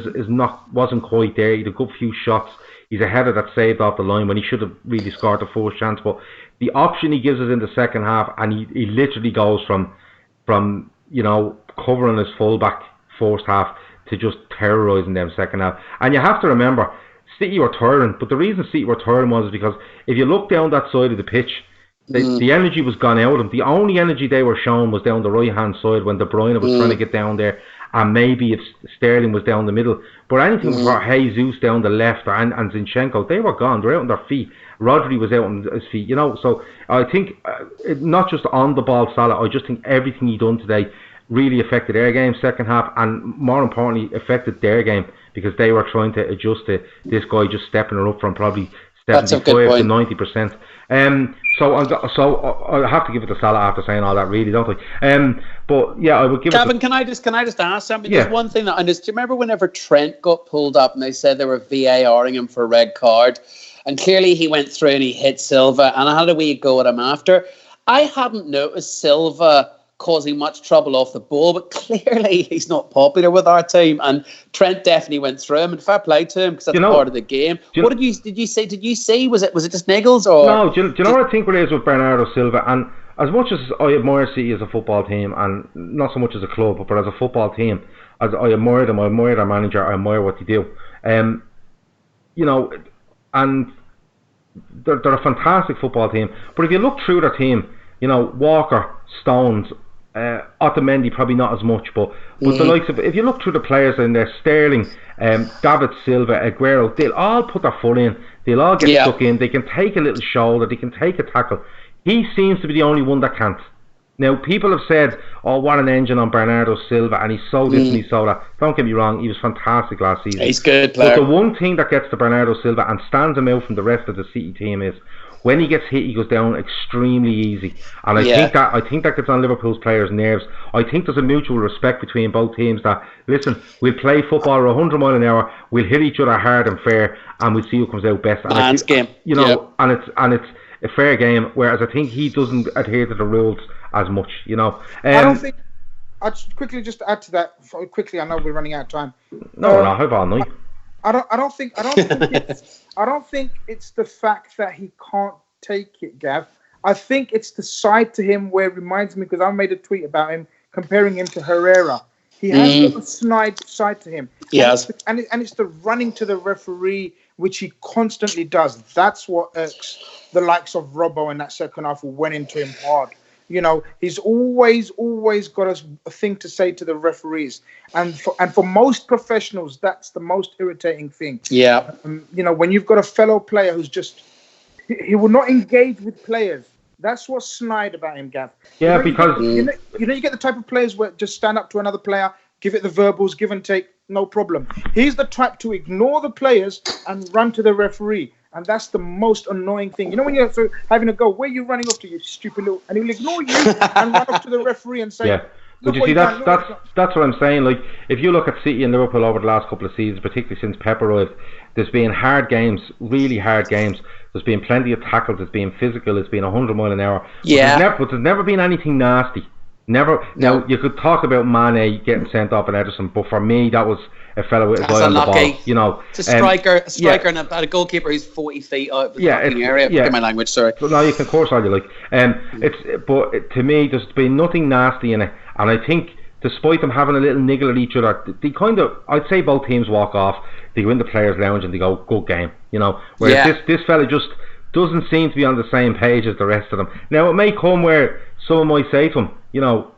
wasn't quite there. He had a good few shots. He's a header that saved off the line when he should have really scored the first chance. But the option he gives us in the second half, and he literally goes from you know, covering his fullback first half to just terrorising them second half. And you have to remember, City were tiring, but the reason City were tiring was because if you look down that side of the pitch, the energy was gone out of them. The only energy they were showing was down the right hand side when De Bruyne was trying to get down there, and maybe if Sterling was down the middle. But anything for Jesus down the left and Zinchenko, they were gone. They were out on their feet. Rodri was out on his feet, you know. So I think not just on the ball Salah, I just think everything he done today really affected their game second half, and more importantly affected their game because they were trying to adjust to this guy just stepping it up from probably 75 to 90%. So I have to give it to Salah after saying all that, really, don't I? But yeah, I would give Gavin, it. Can I just ask something? Yeah. There's one thing that, and do you remember whenever Trent got pulled up and they said they were VARing him for a red card, and clearly he went through and he hit Silva, and I had a wee go at him after. I hadn't noticed Silva causing much trouble off the ball, but clearly he's not popular with our team, and Trent definitely went through him, and fair play to him because that's part of the game. What did you see? Was it just niggles or no? Do you know what I think it is with Bernardo Silva? And as much as I admire City as a football team, and not so much as a club, but as a football team, as I admire them, I admire their manager, I admire what they do. You know, and they're a fantastic football team. But if you look through their team, you know, Walker, Stones, Otamendi probably not as much, but the likes of, if you look through the players in there, Sterling, David Silva, Aguero, they'll all put their foot in, they'll all get stuck in, they can take a little shoulder, they can take a tackle. He seems to be the only one that can't. Now, people have said, oh, what an engine on Bernardo Silva, and he's so this and he's so that. Don't get me wrong, he was fantastic last season. He's a good player. But the one thing that gets to Bernardo Silva and stands him out from the rest of the City team is when he gets hit, he goes down extremely easy. And I think that gets on Liverpool's players' nerves. I think there's a mutual respect between both teams that, listen, we'll play football at 100 mile an hour, we'll hit each other hard and fair, and we'll see who comes out best. Man's game. You know, and it's a fair game, whereas I think he doesn't adhere to the rules as much, you know. I don't think. I'd quickly just add to that. Quickly, I know we're running out of time. No, I have all night. I don't think it's the fact that he can't take it, Gav. I think it's the side to him where it reminds me, because I made a tweet about him comparing him to Herrera. He has a snide side to him. Yes, and it's the running to the referee, which he constantly does. That's what irks the likes of Robbo in that second half, who went into him hard. You know, he's always got a thing to say to the referees, and for most professionals, that's the most irritating thing. Yeah, you know, when you've got a fellow player who's just, he will not engage with players. That's what's snide about him, Gav. Yeah, because you get the type of players where just stand up to another player, give it the verbals, give and take, no problem. He's the type to ignore the players and run to the referee. And that's the most annoying thing. You know, when you're having a go, where are you running off to, you stupid little... And he'll ignore you and run up to the referee and say... Yeah. But you see, that's what I'm saying. Like, if you look at City and Liverpool over the last couple of seasons, particularly since Pep arrived, there's been hard games, really hard games. There's been plenty of tackles. It's been physical. It's been 100 mile an hour. Yeah. But there's never been anything nasty. Never. Now you could talk about Mane getting sent off and Ederson, but for me that was a fella with his eye on the ball. You know, it's a striker, and a goalkeeper who's 40 feet out of the blocking area. Forget my language, sorry. But no, you can course all you like. But to me, there's been nothing nasty in it, and I think despite them having a little niggle at each other, they kind of, I'd say both teams walk off. They go in the players' lounge and they go, "Good game," you know. Whereas this fella just doesn't seem to be on the same page as the rest of them. Now it may come where someone might say to him, you know,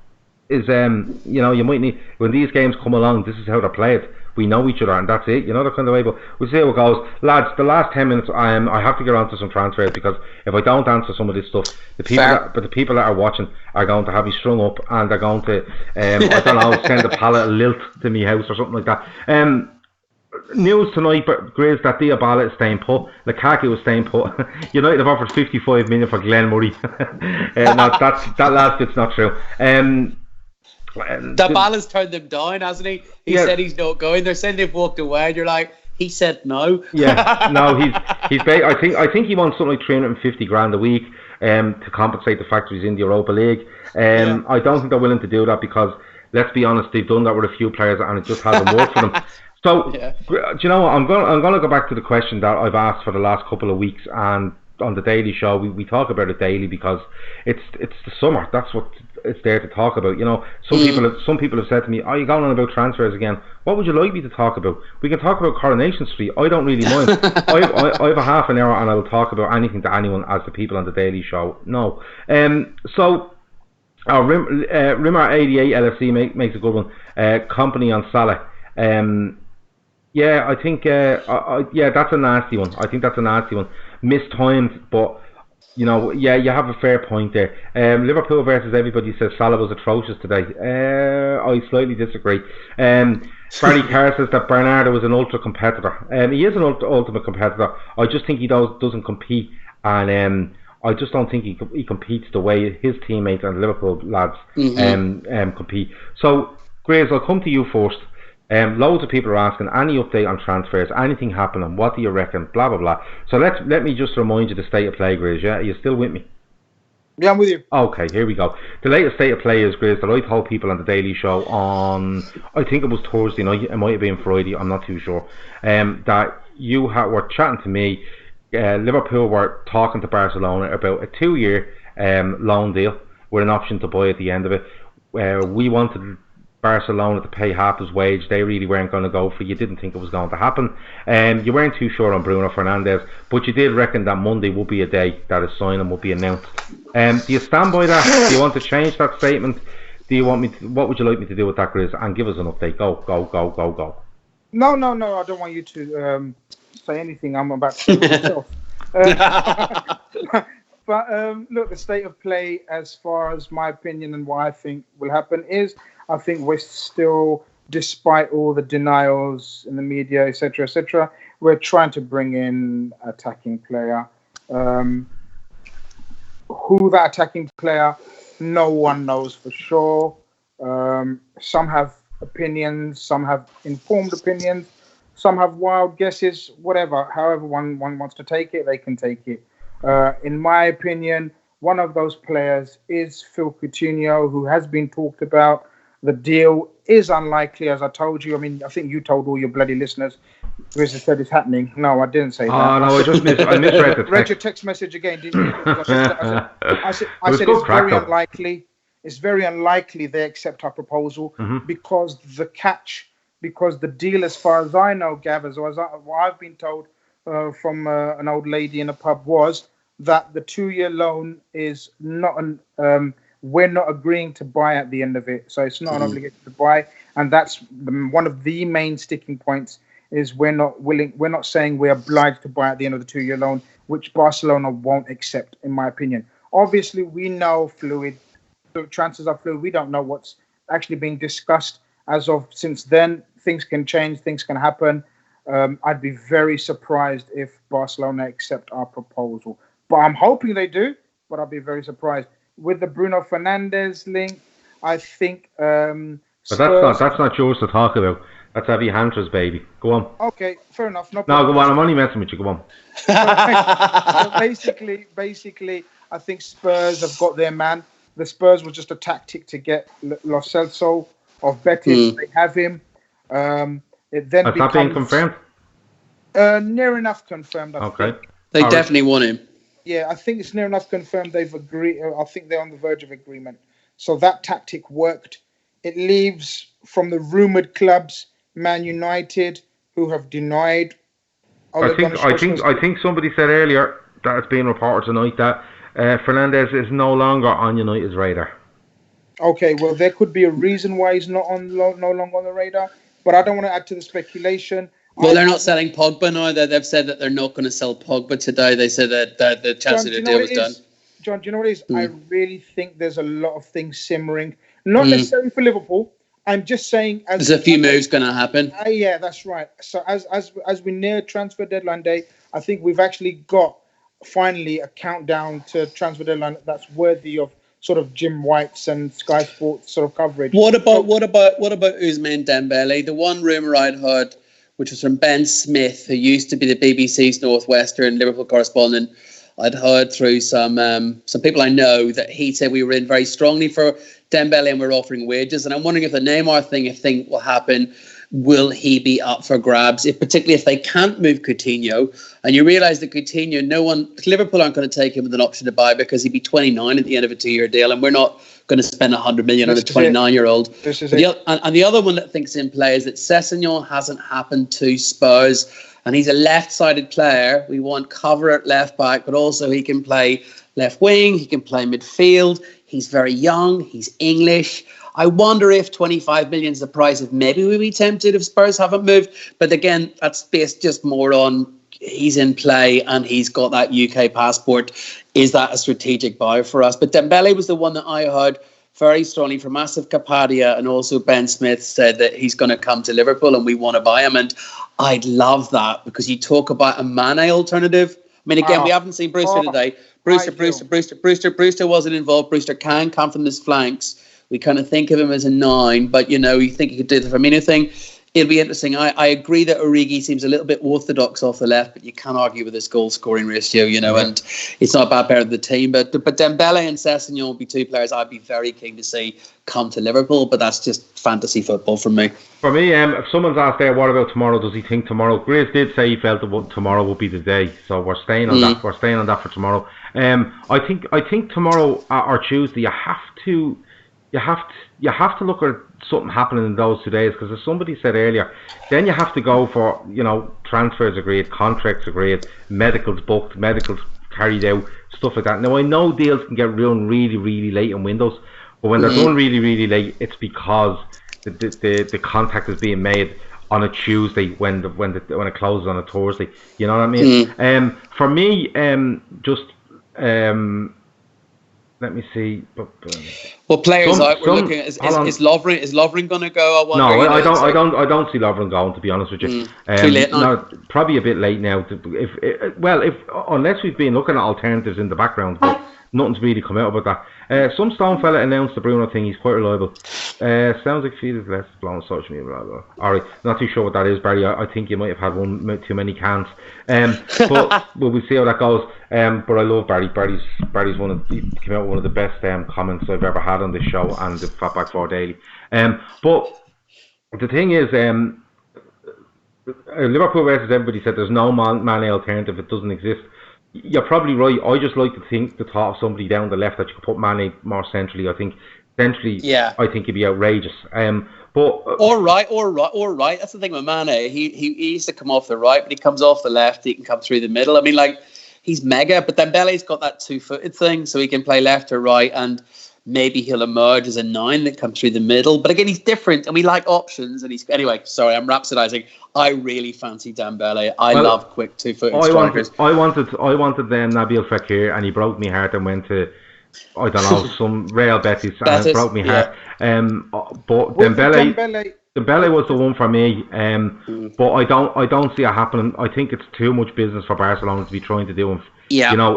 you might need, when these games come along, this is how they're played. We know each other and that's it, you know, that kind of way. But we'll see how it goes. Lads, the last 10 minutes I have to get on to some transfers, because if I don't answer some of this stuff, the people that are watching are going to have me strung up, and they're going to I don't know, send a pallet of lilt to me house or something like that. News tonight, but Grizz, that Diabala is staying put. Lukaku is staying put. United have offered 55 million for Glenn Murray. No, that last bit's not true. Dybala's turned them down, hasn't he? He said he's not going. They're saying they've walked away, and you're like, he said no. No, he's. I think he wants something like 350 grand a week to compensate the fact that he's in the Europa League. I don't think they're willing to do that, because let's be honest, they've done that with a few players and it just hasn't worked for them. So, do you know what? I'm going to go back to the question that I've asked for the last couple of weeks, and on the Daily Show we talk about it daily because it's the summer. That's what it's there to talk about. You know, some people have said to me, "Are you going on about transfers again? What would you like me to talk about? We can talk about Coronation Street. I don't really mind. I have a half an hour and I will talk about anything to anyone, as the people on the Daily Show know." So. Rimmer 88 LFC makes a good one. Company on Salah. I think that's a nasty one. I think that's a nasty one. Mistimed, but you have a fair point there. Liverpool versus everybody says Salah was atrocious today. I slightly disagree. Barry Carr says that Bernardo is an ultra competitor. He is an ultimate competitor. I just think he doesn't compete, and I just don't think he competes the way his teammates and Liverpool lads compete. So, Grizz, I'll come to you first. Loads of people are asking, any update on transfers, anything happening, what do you reckon, blah blah blah. So let me just remind you the state of play, Grizz. Yeah, are you still with me? Yeah, I'm with you. Okay, here we go. The latest state of play is, Grizz, that I told people on the Daily Show on, I think it was Thursday night, it might have been Friday, I'm not too sure, that you were chatting to me. Liverpool were talking to Barcelona about a 2-year loan deal with an option to buy at the end of it. We wanted Barcelona to pay half his wage. They really weren't going to go for it. You didn't think it was going to happen. You weren't too sure on Bruno Fernandes, but you did reckon that Monday would be a day that his signing would be announced. Do you stand by that? Do you want to change that statement? Do you want me to, what would you like me to do with that, Grizz? And give us an update. Go. No, I don't want you to say anything. I'm about to do myself. But look, the state of play, as far as my opinion and what I think will happen, is I think we're still, despite all the denials in the media, etc., we're trying to bring in an attacking player. Who that attacking player, no one knows for sure. Some have opinions, some have informed opinions, some have wild guesses, whatever. However one wants to take it, they can take it. In my opinion, one of those players is Phil Coutinho, who has been talked about. The deal is unlikely, as I told you. I mean, I think you told all your bloody listeners. Grizz said it's happening. No, I didn't say that. Oh, no, I misread the text. Read your text message again, didn't you? I said it's very unlikely. It's very unlikely they accept our proposal because the deal, as far as I know, Gav, what I've been told from an old lady in a pub, was that the 2-year loan is not we're not agreeing to buy at the end of it, so it's not an obligation to buy, and that's one of the main sticking points. Is we're not saying we're obliged to buy at the end of the 2-year loan, which Barcelona won't accept, in my opinion. Obviously, we know transfers are fluid. We don't know what's actually being discussed as of since then. Things can change, things can happen. I'd be very surprised if Barcelona accept our proposal, but I'm hoping they do. But I'll be very surprised. With the Bruno Fernandes link, I think. But that's not yours to talk about. That's Avi Hunter's baby. Go on. Okay, fair enough. No problem. No, go on. I'm only messing with you. Go on. So basically, I think Spurs have got their man. the Spurs was just a tactic to get Lo Celso of Betis. They have him. It then Has that been confirmed? Near enough confirmed, I think. They definitely want him. Yeah, I think it's near enough confirmed they've agreed. I think they're on the verge of agreement. So that tactic worked. It leaves from the rumoured clubs, Man United, who have denied. I think somebody said earlier that it's being reported tonight that Fernandes is no longer on United's radar. Okay, well, there could be a reason why he's no longer on the radar, but I don't want to add to the speculation. Well, they're not selling Pogba now. They've said that they're not going to sell Pogba today. They said that the chance of the deal was done. John, do you know what it is? I really think there's a lot of things simmering. Not necessarily for Liverpool. I'm just saying... There's a few moves going to happen. Yeah, that's right. So as we near transfer deadline day, I think we've actually got finally a countdown to transfer deadline that's worthy of sort of Jim White's and Sky Sports sort of coverage. What about Ousmane Dembele? The one rumour I'd heard, which was from Ben Smith, who used to be the BBC's Northwestern Liverpool correspondent. I'd heard through some people I know that he said we were in very strongly for Dembele and we're offering wages. And I'm wondering if the Neymar thing will happen, will he be up for grabs? Particularly if they can't move Coutinho, and you realise that Coutinho, Liverpool aren't going to take him with an option to buy because he'd be 29 at the end of a 2-year deal, and we're not going to spend 100 million on a 29-year-old. And the other one that thinks in play is that Sessegnon hasn't happened to Spurs, and he's a left-sided player. We want cover at left back, but also he can play left wing, he can play midfield. He's very young, he's English. I wonder if 25 million is the price of maybe we'd be tempted if Spurs haven't moved. But again, that's based just more on he's in play and he's got that UK passport. Is that a strategic buy for us? But Dembele was the one that I heard very strongly from Asif Kapadia, and also Ben Smith said that he's going to come to Liverpool and we want to buy him. And I'd love that, because you talk about a Mane alternative. I mean, again, we haven't seen Brewster today. Brewster wasn't involved. Brewster can come from his flanks. We kind of think of him as a 9, but, you think he could do the Firmino thing. It'll be interesting. I agree that Origi seems a little bit orthodox off the left, but you can't argue with his goal-scoring ratio, and it's not a bad pair of the team. But Dembele and Sessegnon will be two players I'd be very keen to see come to Liverpool, but that's just fantasy football from me. For me, if someone's asked there, what about tomorrow? Does he think tomorrow? Grizz did say he felt that tomorrow would be the day, so we're staying on that. We're staying on that for tomorrow. I think tomorrow or Tuesday you have to look at something happening in those 2 days, because as somebody said earlier, then you have to go for transfers agreed, contracts agreed, medicals booked, medicals carried out, stuff like that. Now I know deals can get done really, really late in windows, but when they're done really, really late, it's because the contact is being made on a Tuesday when it closes on a Thursday. You know what I mean? For me, let me see. Well, players out. We're looking at is Lovren going to go? I don't see Lovren going, to be honest with you. Too late now. No, probably a bit late now. If unless we've been looking at alternatives in the background, but nothing's really come out about that. Some stone fella announced the Bruno thing. He's quite reliable. Sounds like Felix less blown social media. Blah, blah. Alright, not too sure what that is, Barry. I think you might have had one too many cans. But we'll see how that goes. But I love Barry. Barry's he came out with one of the best comments I've ever had on this show and the Fatback 4 Daily. But the thing is, Liverpool versus everybody said there's no Mane alternative. It doesn't exist. You're probably right. I just like to think the thought of somebody down the left that you could put Mane more centrally. I think centrally, I think he'd be outrageous. But all right. That's the thing with Mane. He used to come off the right, but he comes off the left. He can come through the middle. I mean, he's mega. But Dembele's got that 2-footed thing, so he can play left or right, and maybe he'll emerge as a 9 that comes through the middle. But again, he's different, and we like options. And anyway. Sorry, I'm rhapsodizing. I really fancy Dembele. I love quick 2-footed strikers. I wanted Nabil Fekir, and he broke my heart and went to, I don't know, some Real Betis, and it broke my heart. But Dembele was the one for me. But I don't see it happening. I think it's too much business for Barcelona to be trying to do.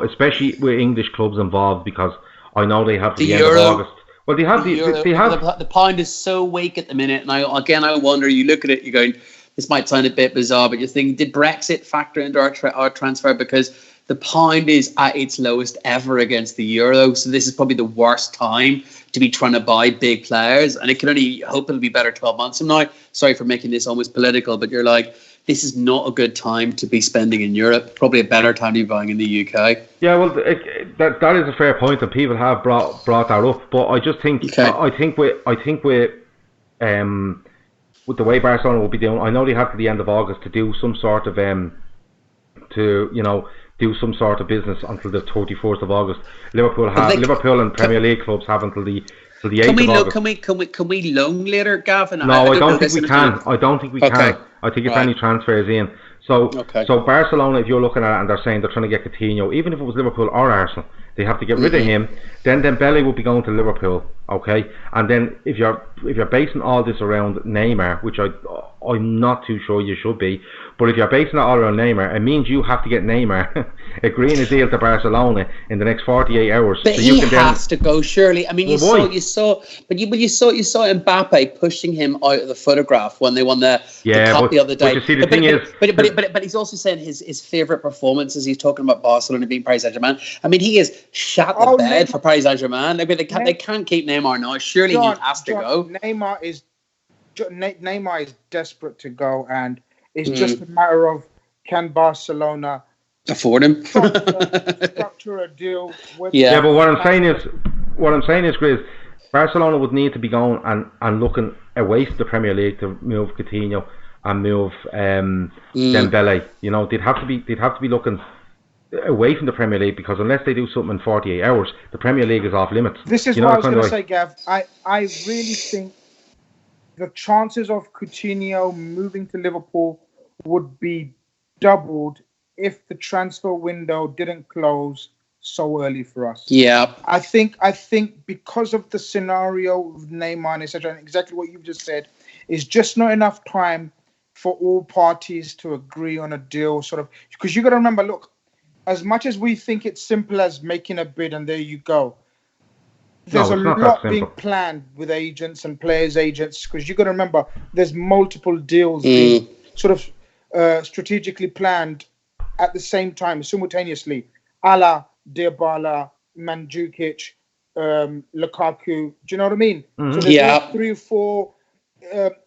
Especially with English clubs involved, because I know they have the end of August. Well, they have the pound is so weak at the minute, and I wonder. You look at it, you're going, this might sound a bit bizarre, but you think, did Brexit factor into our transfer? Because The pound is at its lowest ever against the euro. So this is probably the worst time to be trying to buy big players. And it can only hope it'll be better 12 months from now. Sorry for making this almost political, but you're like, this is not a good time to be spending in Europe. Probably a better time to be buying in the UK. Yeah, well, that is a fair point, and people have brought that up. But I just think, I think with the way Barcelona will be doing, I know they have to the end of August to do some sort of do some sort of business until the 31st of August. Liverpool and Premier League clubs have until the 8th of August. Can we loan later, Gavin? No, I don't think we can. I don't think we can. I think if any transfers in. So Barcelona, if you're looking at it and they're saying they're trying to get Coutinho, even if it was Liverpool or Arsenal, they have to get rid of him. Then Dembele will be going to Liverpool, okay? And then if you're basing all this around Neymar, which I'm not too sure you should be, but if you're basing it all around Neymar, it means you have to get Neymar agreeing a deal to Barcelona in the next 48 hours. But so he has to go, surely. I mean, you saw Mbappe pushing him out of the photograph when they won the cup the other day. But you see, the thing is, but he's also saying his favourite performances. He's talking about Barcelona being Paris Saint-Germain. I mean, he is shat the bed for Paris Saint-Germain. I mean, they can't keep Neymar now. Surely he has to go. Neymar is desperate to go, and it's just a matter of, can Barcelona afford him? structure a deal with but what I'm saying is, Grizz, Barcelona would need to be going and looking away from the Premier League to move Coutinho and move Dembele. You know, they'd have to be looking away from the Premier League, because unless they do something in 48 hours, the Premier League is off limits. This is what I was going to say, Gav. I really think the chances of Coutinho moving to Liverpool would be doubled if the transfer window didn't close so early for us. Yeah. I think because of the scenario of Neymar and etc., and exactly what you've just said, is just not enough time for all parties to agree on a deal, sort of, because you got to remember, look, as much as we think it's simple as making a bid and there you go, there's a lot being planned with agents and players' agents, because you got to remember there's multiple deals being sort of strategically planned at the same time, simultaneously, a la Dybala, Mandzukic, Lukaku. Do you know what I mean? So there's 3 or 4.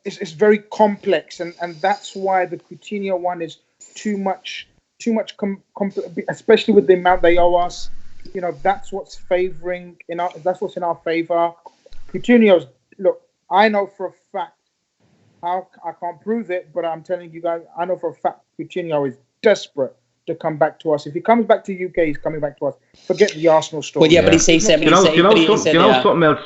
It's very complex, and that's why the Coutinho one is too much, especially with the amount they owe us. You know, that's what's that's what's in our favour. Coutinho's, look, I know for a fact, I can't prove it, but I'm telling you guys, I know for a fact Coutinho is desperate to come back to us. If he comes back to UK, he's coming back to us. Forget the Arsenal story. Well, but he says something. Something else?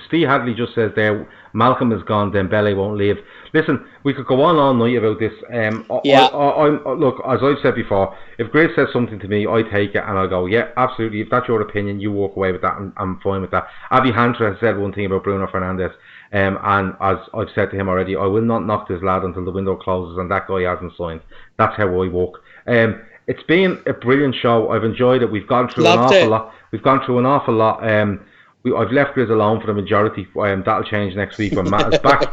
Steve Hadley just says there, Malcolm is gone, then Dembele won't leave. Listen, we could go on all night about this. Look, as I've said before, if Grizz says something to me, I take it and I go, yeah, absolutely. If that's your opinion, you walk away with that, and I'm fine with that. Abby Hunter has said one thing about Bruno Fernandes, and as I've said to him already, I will not knock this lad until the window closes and that guy hasn't signed. That's how I walk. It's been a brilliant show. I've enjoyed it. We've gone through an awful lot. I've left Grizz alone for the majority. That'll change next week when Matt is back.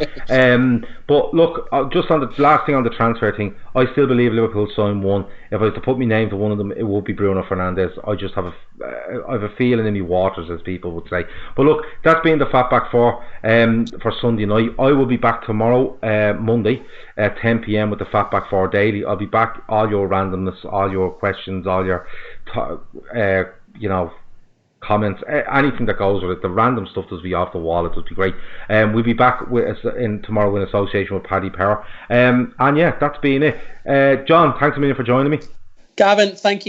But look, just on the last thing on the transfer thing, I still believe Liverpool signed one. If I was to put my name to one of them, it would be Bruno Fernandes. I just have a feeling in my waters, as people would say. But look, that's been the Fatback 4 for Sunday night. I will be back tomorrow, Monday, at 10 p.m. with the Fatback 4 Daily. I'll be back, all your randomness, all your questions, all your, comments, anything that goes with it. The random stuff does be off the wall. It would be great. We'll be back tomorrow in association with Paddy Power. And yeah, that's been it. John, thanks a million for joining me. Gavin, thank you.